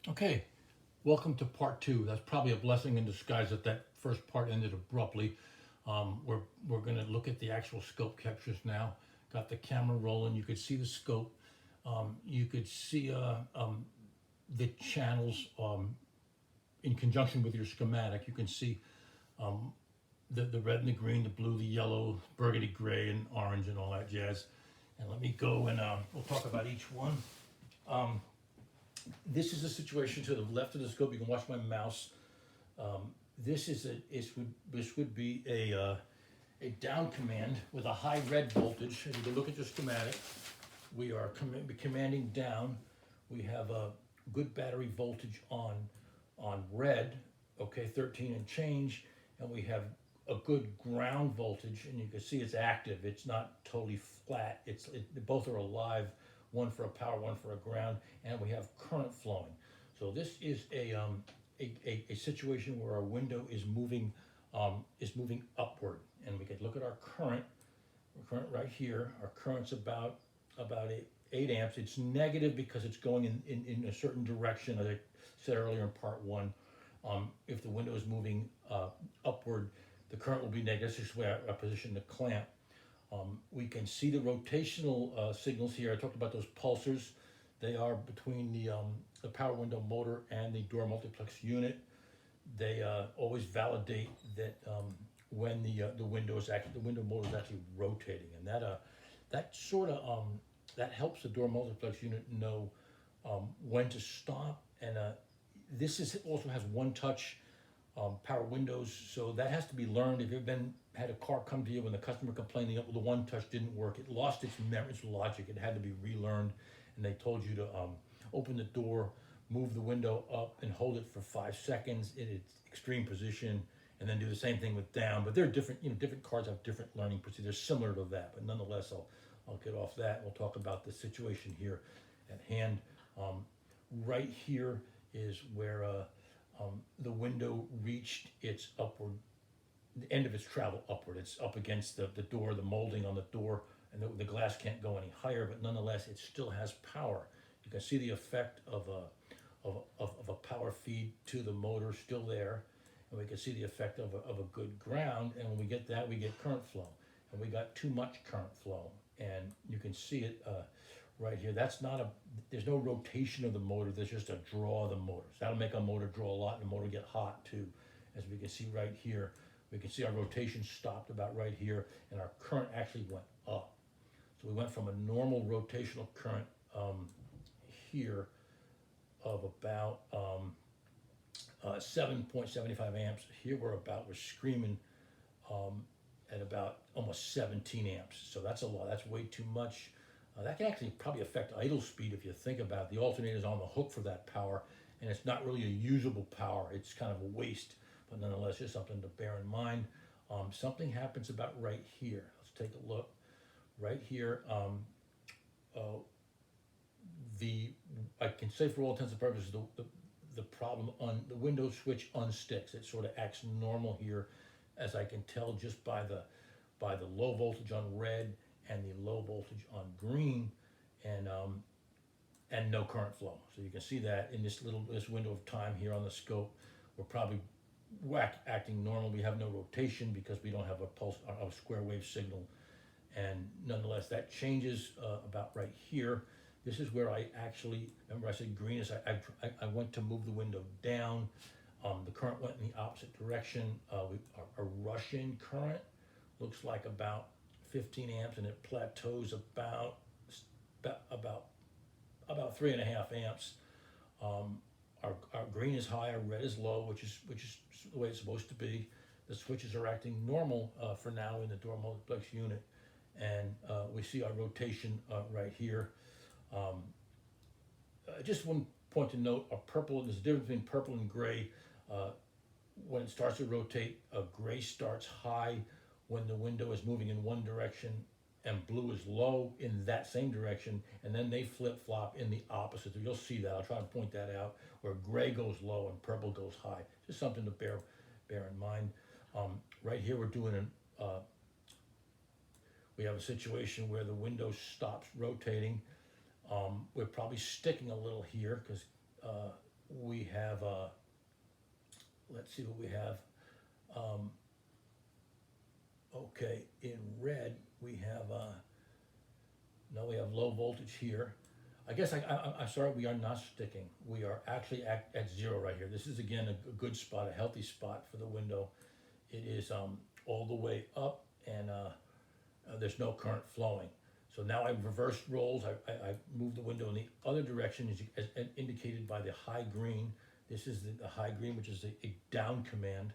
Okay, welcome to part two. That's probably a blessing in disguise that that first part ended abruptly. We're going to look at the actual scope captures now. Got the camera rolling. You could see the scope. You could see the channels in conjunction with your schematic. You can see um, the red and the green, the blue, the yellow, burgundy, gray, and orange, and all that jazz. And let me go and we'll talk about each one. Um, this is a situation to the left of the scope. You can watch my mouse. This is this would be a down command with a high red voltage. If you can look at your schematic, we are commanding down. We have a good battery voltage on red, okay, 13 and change, and we have a good ground voltage, and you can see it's active. It's not totally flat. Both are alive, one for a power, one for a ground, and we have current flowing. So this is a situation where our window is moving upward, and we could look at our current. Our current right here. Our current's about 8 amps. It's negative because it's going in a certain direction, as I said earlier in part one. If the window is moving upward, the current will be negative. This is where I position the clamp. We can see the rotational signals here. I talked about those pulsars. They are between the power window motor and the door multiplex unit. They always validate that when the window motor is actually rotating, and that sort of that helps the door multiplex unit know when to stop. And this is also has one touch power windows, so that has to be learned. If you've had a car come to you when the customer complained the one touch didn't work, it lost its memory, its logic. It had to be relearned, and they told you to open the door, move the window up, and hold it for 5 seconds in its extreme position, and then do the same thing with down. But they're different. Different cars have different learning procedures similar to that. But nonetheless, I'll get off that. We'll talk about the situation here at hand. Right here is where the window reached its upward, the end of its travel upward. It's up against the door, the molding on the door, and the glass can't go any higher, but nonetheless, it still has power. You can see the effect of a power feed to the motor still there, and we can see the effect of a good ground, and when we get that, we get current flow. And we got too much current flow, and you can see it right here. There's no rotation of the motor, there's just a draw of the motor. So that'll make a motor draw a lot and the motor get hot too. As we can see right here, we can see our rotation stopped about right here, and our current actually went up. So we went from a normal rotational current here of about 7.75 amps. Here we're screaming at about almost 17 amps. So that's a lot. That's way too much. That can actually probably affect idle speed if you think about it. The alternator is on the hook for that power, and it's not really a usable power. It's kind of a waste, but nonetheless, just something to bear in mind. Something happens about right here. Let's take a look. Right here, uh, I can say for all intents and purposes, the problem on the window switch unsticks. It sort of acts normal here, as I can tell just by the low voltage on red and the low voltage on green, and no current flow. So you can see that in this window of time here on the scope, we're probably acting normal. We have no rotation because we don't have a square wave signal, and nonetheless that changes about right here. This is where I actually remember I said green is I went to move the window down. The current went in the opposite direction. Our rush-in current looks like about 15 amps, and it plateaus about 3.5 amps. Our green is high, our red is low, which is the way it's supposed to be. The switches are acting normal for now in the door multiplex unit, and we see our rotation right here. Just one point to note: there's a difference between purple and gray. Uh, when it starts to rotate, gray starts high when the window is moving in one direction, and blue is low in that same direction, and then they flip flop in the opposite. You'll see that. I'll try to point that out, where gray goes low and purple goes high. Just something to bear in mind. Right here, we have a situation where the window stops rotating. We're probably sticking a little here because we have, let's see what we have. Um, okay, in red, we have, no, we have low voltage here. I guess I'm sorry, we are not sticking. We are actually at zero right here. This is again a good spot, a healthy spot for the window. It is all the way up, and there's no current flowing. So now I've reversed roles. I moved the window in the other direction, as indicated by the high green. This is the high green, which is a down command,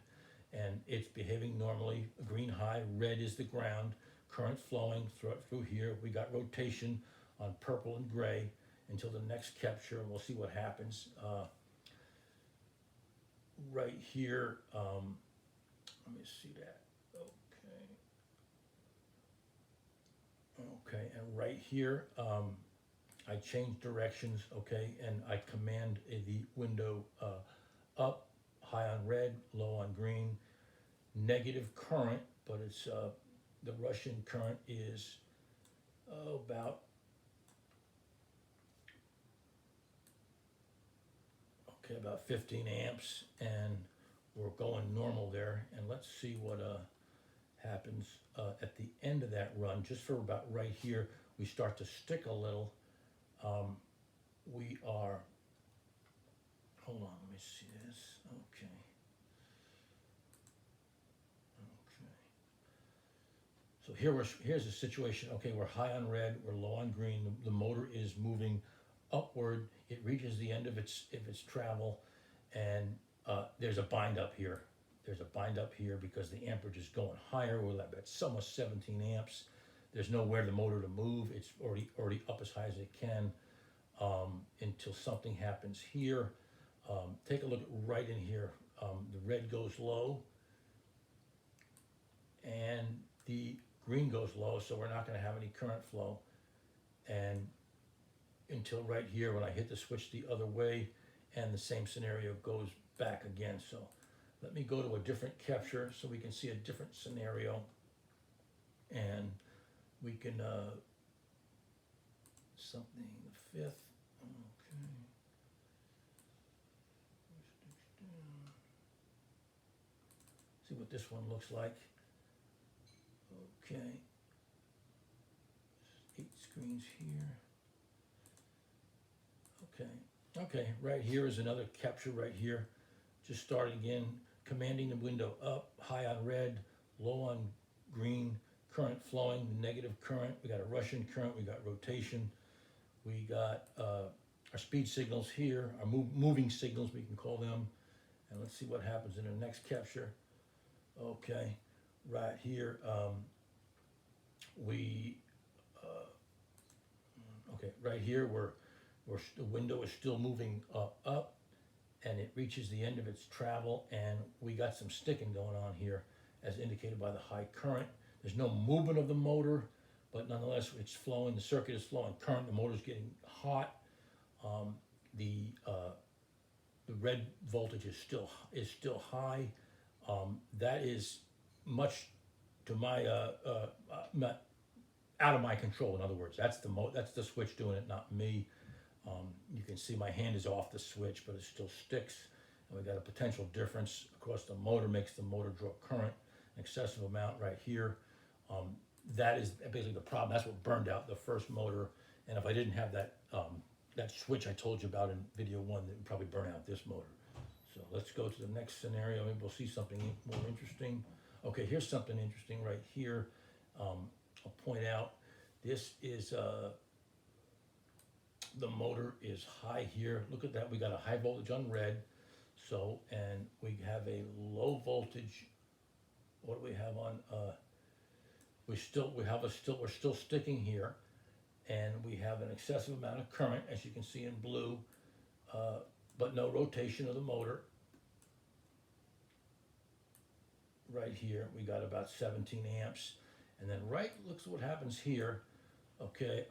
and it's behaving normally. Green high, red is the ground. Current flowing through here. We got rotation on purple and gray until the next capture, and we'll see what happens. Right here, let me see that. Okay, and right here, I change directions, okay, and I command the window up, high on red, low on green, negative current, but it's the Russian current is about, okay, about 15 amps, and we're going normal there. And let's see what happens at the end of that run. Just for about right here, we start to stick a little. We are, hold on, let me see this. Okay. So here's the situation. Okay, we're high on red, we're low on green. The motor is moving upward. It reaches the end of its travel, and there's a bind up here. There's a bind up here because the amperage is going higher. We're at almost 17 amps. There's nowhere the motor to move. It's already up as high as it can until something happens here. Take a look at right in here. The red goes low, and the green goes low, so we're not going to have any current flow. And until right here when I hit the switch the other way, and the same scenario goes back again. So let me go to a different capture so we can see a different scenario, and we can something the fifth. Okay. See what this one looks like. Okay. 8 screens here. Okay. Okay, right here is another capture right here. Just starting again, commanding the window up, high on red, low on green, current flowing, negative current. We got a Russian current, we got rotation. We got our speed signals here, our moving signals, we can call them. And let's see what happens in the next capture. Okay, right here, okay, right here the window is still moving up, and it reaches the end of its travel, and we got some sticking going on here as indicated by the high current. There's no movement of the motor, but nonetheless it's flowing, the circuit is flowing current, the motor's getting hot. The red voltage is still high. That is much to my out of my control. In other words, that's the switch doing it, not me. You can see my hand is off the switch, but it still sticks. And we got a potential difference. Of course, the motor makes the motor draw current, an excessive amount right here. That is basically the problem. That's what burned out the first motor. And if I didn't have that that switch I told you about in video 1, that would probably burn out this motor. So let's go to the next scenario. Maybe we'll see something more interesting. Okay, here's something interesting right here. I'll point out, this is the motor is high here. Look at that, we got a high voltage on red. So, and we have a low voltage. What do we have on? We're still sticking here, and we have an excessive amount of current, as you can see in blue, but no rotation of the motor. Right here, we got about 17 amps, and then look at what happens here. Okay,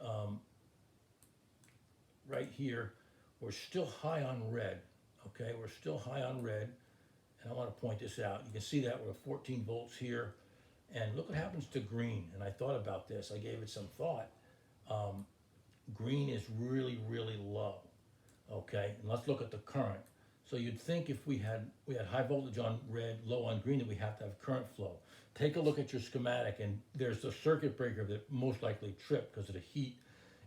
right here, we're still high on red. Okay, we're still high on red, and I want to point this out. You can see that we're 14 volts here, and look what happens to green. And I thought about this, I gave it some thought. Green is really, really low. Okay, and let's look at the current. So you'd think if we had high voltage on red, low on green, that we have to have current flow. Take a look at your schematic, and there's a circuit breaker that most likely tripped because of the heat.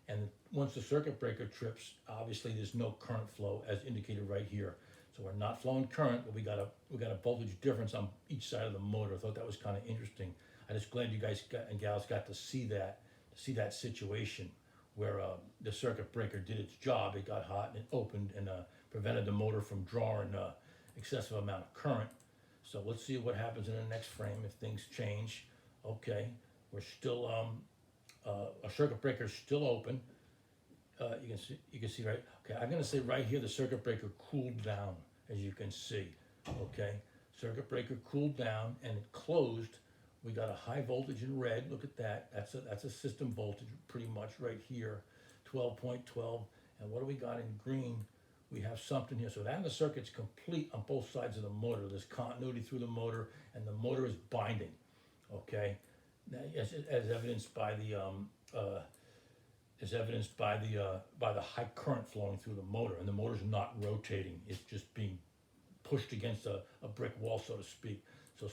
And once the circuit breaker trips, obviously there's no current flow as indicated right here. So we're not flowing current, but we got a voltage difference on each side of the motor. I thought that was kind of interesting. I'm just glad you guys and gals got to see that situation where the circuit breaker did its job. It got hot and it opened and prevented the motor from drawing excessive amount of current. So let's see what happens in the next frame if things change. Okay, we're still our circuit breaker is still open. You can see right. Okay, I'm going to say right here the circuit breaker cooled down, as you can see. Okay, circuit breaker cooled down and it closed. We got a high voltage in red. Look at that. That's a system voltage pretty much right here, 12.12. And what do we got in green? We have something here. So that the circuit's complete on both sides of the motor. There's continuity through the motor, and the motor is binding. Okay, now, as evidenced by the high current flowing through the motor, and the motor's not rotating. It's just being pushed against a brick wall, so to speak. So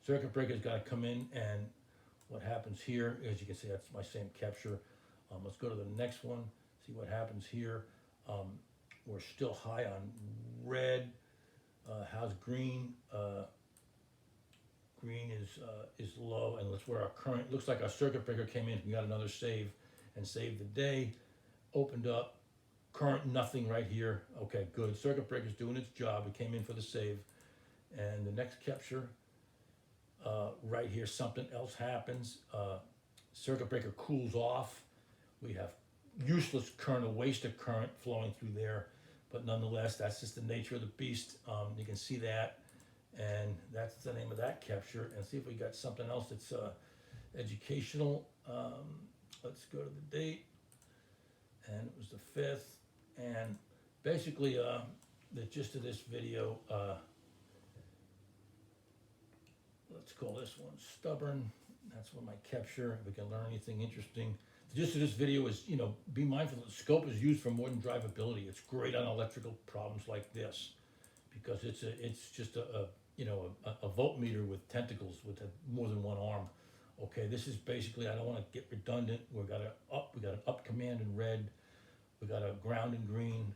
circuit breaker's got to come in, and what happens here, as you can see, that's my same capture. Let's go to the next one, see what happens here. We're still high on red. How's green? Green is low, and that's where our current, looks like our circuit breaker came in. We got another save and saved the day. Opened up, current nothing right here. Okay, good. Circuit breaker's doing its job. It came in for the save. And the next capture, right here, something else happens. Circuit breaker cools off. We have useless current, a waste of current flowing through there. But nonetheless, that's just the nature of the beast. You can see that. And that's the name of that capture. And see if we got something else that's educational. Let's go to the date. And it was the 5th. And basically, the gist of this video, let's call this one Stubborn. That's what my capture. If we can learn anything interesting. The gist of this video is, be mindful that the scope is used for more than drivability. It's great on electrical problems like this because it's just a voltmeter with tentacles with more than one arm. Okay, this is basically, I don't want to get redundant. We got an up command in red. We got a ground in green.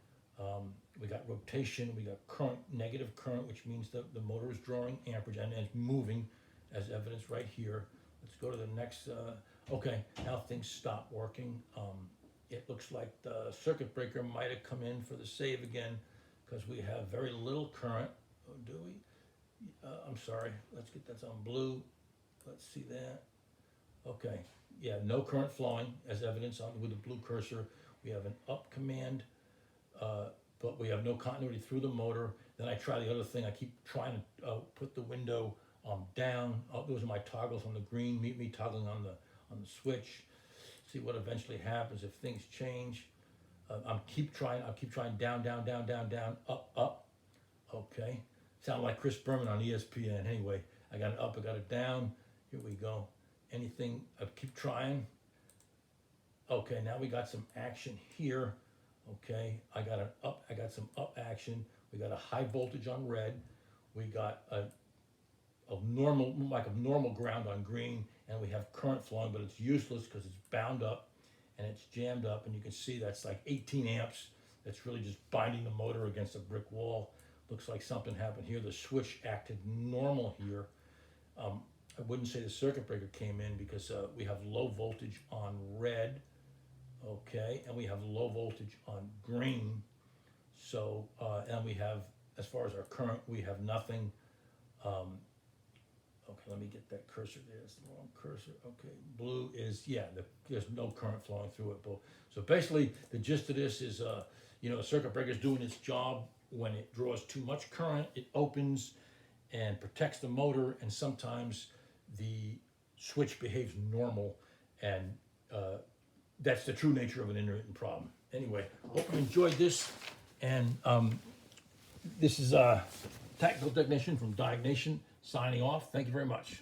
We got rotation. We got current, negative current, which means that the motor is drawing amperage and it's moving, as evidenced right here. Let's go to the next. Okay, now things stop working. It looks like the circuit breaker might have come in for the save again because we have very little current. Oh, do we? I'm sorry. Let's get that on blue. Let's see that. Okay, yeah, no current flowing as evidenced with the blue cursor. We have an up command, but we have no continuity through the motor. Then I try the other thing. I keep trying to put the window down. Those are my toggles on the green. Meet me toggling on the switch. See what eventually happens if things change. I'll keep trying down, down, down, down, down, up, up. Okay, sound like Chris Berman on ESPN. Anyway, I got it up, I got it down. Here we go. Anything, I keep trying. Okay, now we got some action here. Okay, I got some up action. We got a high voltage on red. We got a normal ground on green, and we have current flowing, but it's useless because it's bound up and it's jammed up, and you can see that's like 18 amps. That's really just binding the motor against a brick wall. Looks like something happened here. The switch acted normal here. I wouldn't say the circuit breaker came in because we have low voltage on red, okay, and we have low voltage on green. So, and we have, as far as our current, we have nothing. Okay, let me get that cursor there. It's the wrong cursor. Okay, blue is, yeah, there's no current flowing through it. So basically, the gist of this is, a circuit breaker is doing its job. When it draws too much current, it opens and protects the motor, and sometimes the switch behaves normal, and that's the true nature of an intermittent problem. Anyway, hope you enjoyed this, and this is a Technical Technician from Diag Nation signing off. Thank you very much.